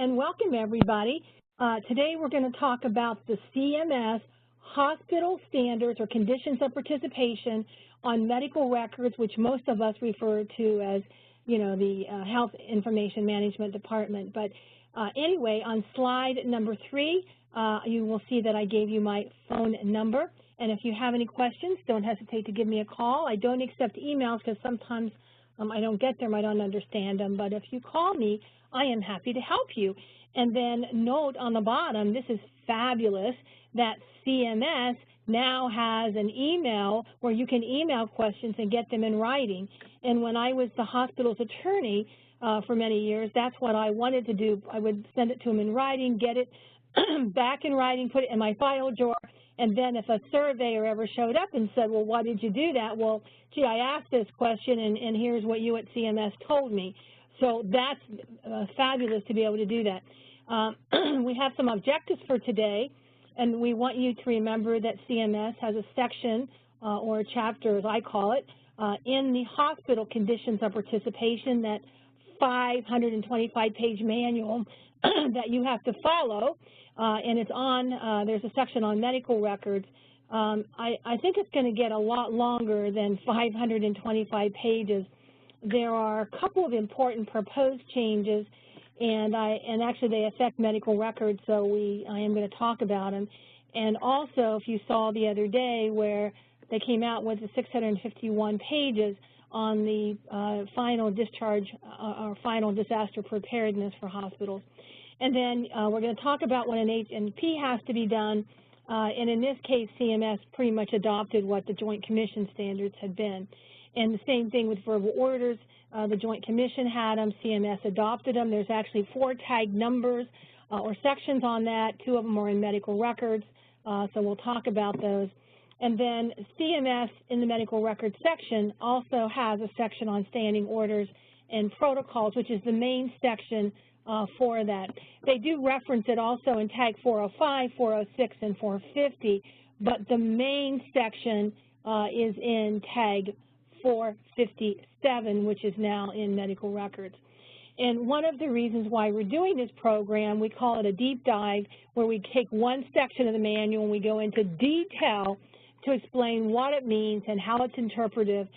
and welcome everybody. Today we're going to talk about the CMS hospital standards or conditions of participation on medical records, which most of us refer to as, the Health Information Management Department. But anyway, on slide number 3, you will see that I gave you my phone number. And if you have any questions, don't hesitate to give me a call. I don't accept emails because sometimes I don't get them, I don't understand them. But if you call me, I am happy to help you. And then note on the bottom, this is fabulous, that CMS now has an email where you can email questions and get them in writing. And when I was the hospital's attorney for many years, that's what I wanted to do. I would send it to them in writing, get it back in writing, put it in my file drawer, and then if a surveyor ever showed up and said, well, why did you do that? Well, gee, I asked this question, and here's what you at CMS told me. So that's fabulous to be able to do that. We have some objectives for today, and we want you to remember that CMS has a section or a chapter, as I call it, in the hospital conditions of participation, that 525-page manual that you have to follow, and it's on, there's a section on medical records. I think it's going to get a lot longer than 525 pages. There are a couple of important proposed changes, and actually they affect medical records, so I am going to talk about them. And also, if you saw the other day where they came out with the 651 pages on the final discharge or final disaster preparedness for hospitals. And then we're going to talk about when an H&P has to be done, and in this case, CMS pretty much adopted what the Joint Commission standards had been. And the same thing with verbal orders. The Joint Commission had them, CMS adopted them. There's actually 4 tag numbers or sections on that. 2 of them are in medical records, so we'll talk about those. And then CMS in the medical records section also has a section on standing orders and protocols, which is the main section for that. They do reference it also in tag 405, 406, and 450, but the main section is in tag 457, which is now in medical records. And one of the reasons why we're doing this program, we call it a deep dive, where we take one section of the manual and we go into detail to explain what it means and how it's interpretive.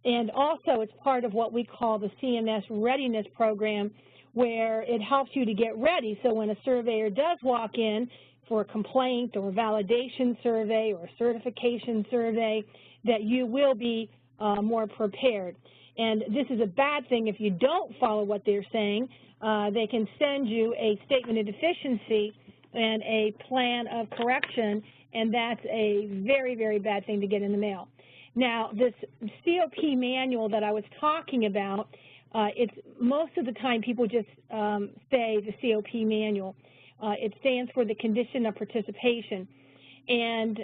And also it's part of what we call the CMS readiness program, where it helps you to get ready. So when a surveyor does walk in for a complaint or a validation survey or a certification survey, that you will be more prepared. And this is a bad thing if you don't follow what they're saying. They can send you a statement of deficiency and a plan of correction, and that's a very, very bad thing to get in the mail. Now, this COP manual that I was talking about, it's most of the time people just say the COP manual. It stands for the Condition of Participation. And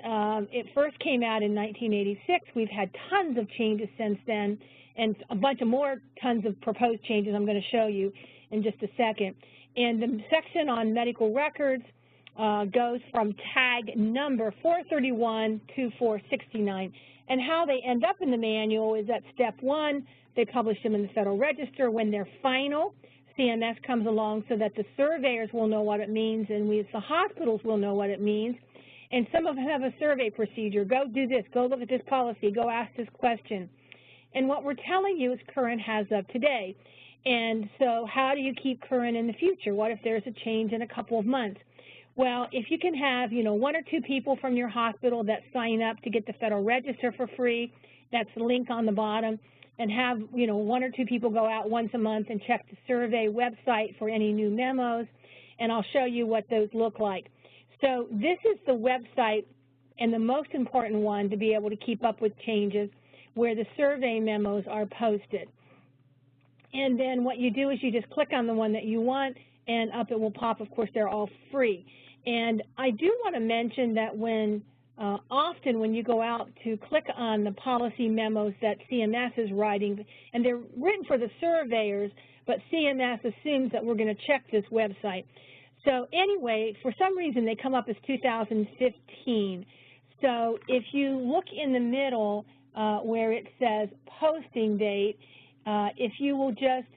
it first came out in 1986. We've had tons of changes since then, and a bunch of more tons of proposed changes I'm going to show you in just a second. And the section on medical records goes from tag number 431 to 469. And how they end up in the manual is at step 1, they publish them in the Federal Register. When they're final, CMS comes along so that the surveyors will know what it means, and we as the hospitals will know what it means. And some of them have a survey procedure. Go do this, go look at this policy, go ask this question. And what we're telling you is current as of today. And so how do you keep current in the future? What if there's a change in a couple of months? Well, if you can have, 1 or 2 people from your hospital that sign up to get the Federal Register for free, that's the link on the bottom, and have, 1 or 2 people go out once a month and check the survey website for any new memos, and I'll show you what those look like. So this is the website, and the most important one to be able to keep up with changes, where the survey memos are posted. And then what you do is you just click on the one that you want, and up it will pop. Of course, they're all free. And I do want to mention that often when you go out to click on the policy memos that CMS is writing, and they're written for the surveyors, but CMS assumes that we're going to check this website. So anyway, for some reason they come up as 2015. So if you look in the middle where it says posting date, if you will just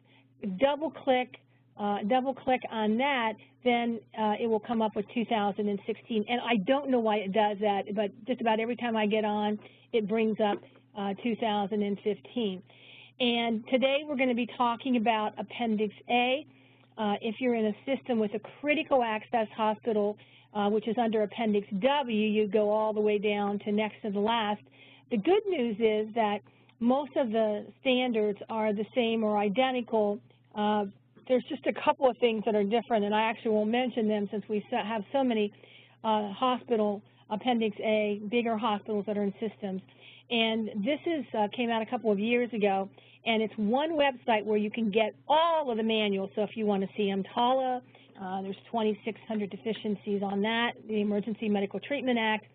double click double-click on that, then it will come up with 2016. And I don't know why it does that, but just about every time I get on, it brings up 2015. And today we're going to be talking about Appendix A. If you're in a system with a critical access hospital, which is under Appendix W, you go all the way down to next to the last. The good news is that most of the standards are the same or identical. There's just a couple of things that are different, and I actually will mention them since we have so many hospital Appendix A, bigger hospitals that are in systems. And this came out a couple of years ago, and it's one website where you can get all of the manuals. So if you want to see EMTALA, there's 2,600 deficiencies on that, the Emergency Medical Treatment Act,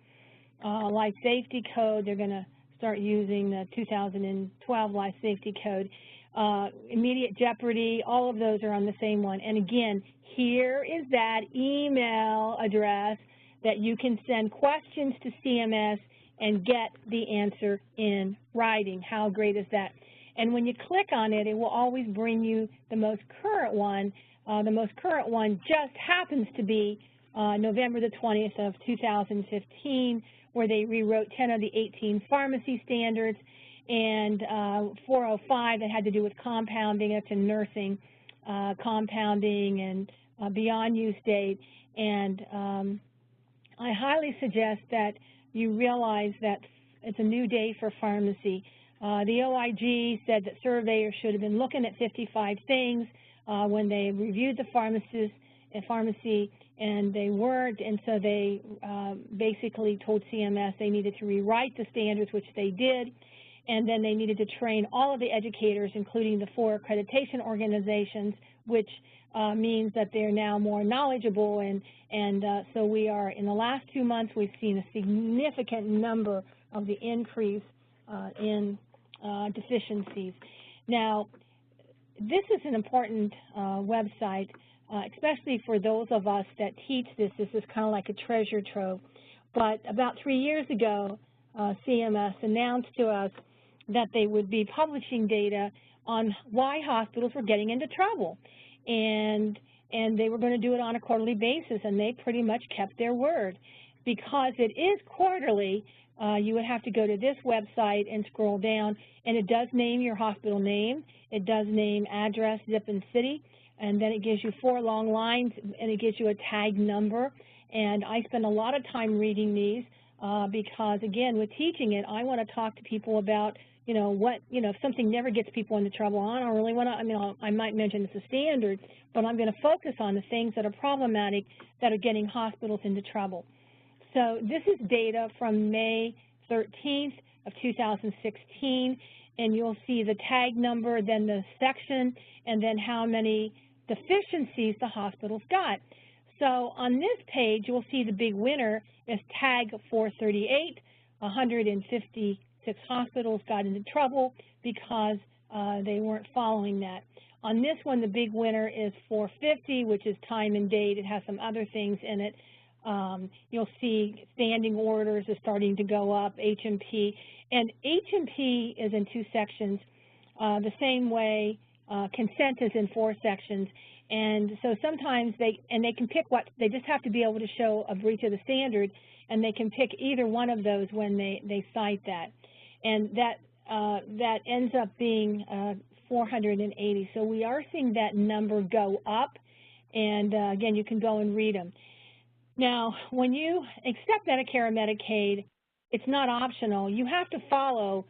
Life Safety Code. They're going to start using the 2012 Life Safety Code. Immediate jeopardy, all of those are on the same one. And again, here is that email address that you can send questions to CMS and get the answer in writing. How great is that? And when you click on it, it will always bring you the most current one. The most current one just happens to be November the 20th of 2015, where they rewrote 10 of the 18 pharmacy standards, and 405 that had to do with compounding up to nursing, compounding, and beyond use date. And I highly suggest that you realize that it's a new day for pharmacy. The OIG said that surveyors should have been looking at 55 things when they reviewed the pharmacy, and they weren't, and so they basically told CMS they needed to rewrite the standards, which they did, and then they needed to train all of the educators, including the 4 accreditation organizations, which means that they're now more knowledgeable, and so we are, in the last 2 months, we've seen a significant number of the increase in deficiencies. Now, this is an important website, especially for those of us that teach this. This is kind of like a treasure trove. But about 3 years ago, CMS announced to us that they would be publishing data on why hospitals were getting into trouble. And they were going to do it on a quarterly basis, and they pretty much kept their word. Because it is quarterly, you would have to go to this website and scroll down, and it does name your hospital name. It does name address, zip, and city, and then it gives you 4 long lines, and it gives you a tag number. And I spend a lot of time reading these because, again, with teaching it, I want to talk to people about, if something never gets people into trouble. I don't really want to, I might mention it's a standard, but I'm going to focus on the things that are problematic that are getting hospitals into trouble. So this is data from May 13th of 2016, and you'll see the tag number, then the section, and then how many deficiencies the hospitals got. So on this page, you'll see the big winner is tag 438. 156 hospitals got into trouble because they weren't following that. On this one, the big winner is 450, which is time and date. It has some other things in it. You'll see standing orders are starting to go up, H&P. And H&P is in 2 sections, the same way consent is in 4 sections. And so sometimes they can pick they just have to be able to show a breach of the standard, and they can pick either one of those when they cite that. And that ends up being 480. So we are seeing that number go up, and again, you can go and read them. Now, when you accept Medicare or Medicaid, it's not optional. You have to follow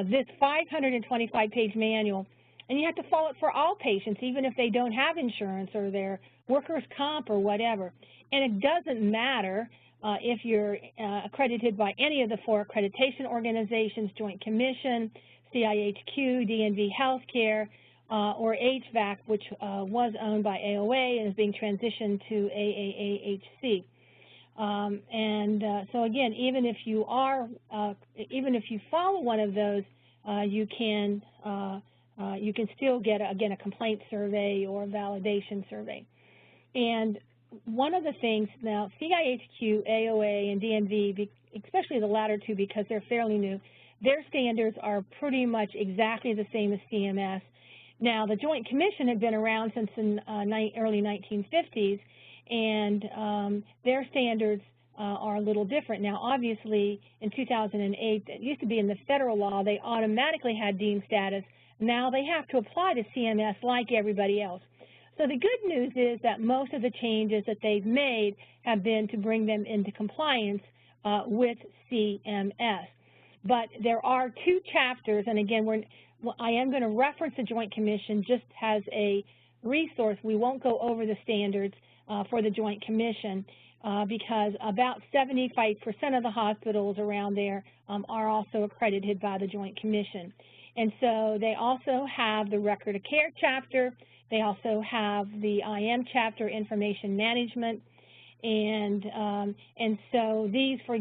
this 525-page manual, and you have to follow it for all patients, even if they don't have insurance or they're workers' comp or whatever. And it doesn't matter if you're accredited by any of the 4 accreditation organizations, Joint Commission, CIHQ, DNV Healthcare, or HVAC, which was owned by AOA and is being transitioned to AAAHC. So again, even if you follow one of those, you can still get a complaint survey or a validation survey. And one of the things now, CIHQ, AOA, and DNV, especially the latter 2 because they're fairly new, their standards are pretty much exactly the same as CMS. Now, the Joint Commission had been around since the early 1950s, and their standards are a little different. Now, obviously, in 2008, it used to be in the federal law, they automatically had deemed status. Now they have to apply to CMS like everybody else. So the good news is that most of the changes that they've made have been to bring them into compliance with CMS. But there are 2 chapters, and again, I am going to reference the Joint Commission just as a resource. We won't go over the standards for the Joint Commission because about 75% of the hospitals around there are also accredited by the Joint Commission. And so they also have the Record of Care chapter. They also have the IM chapter, Information Management. And so these, for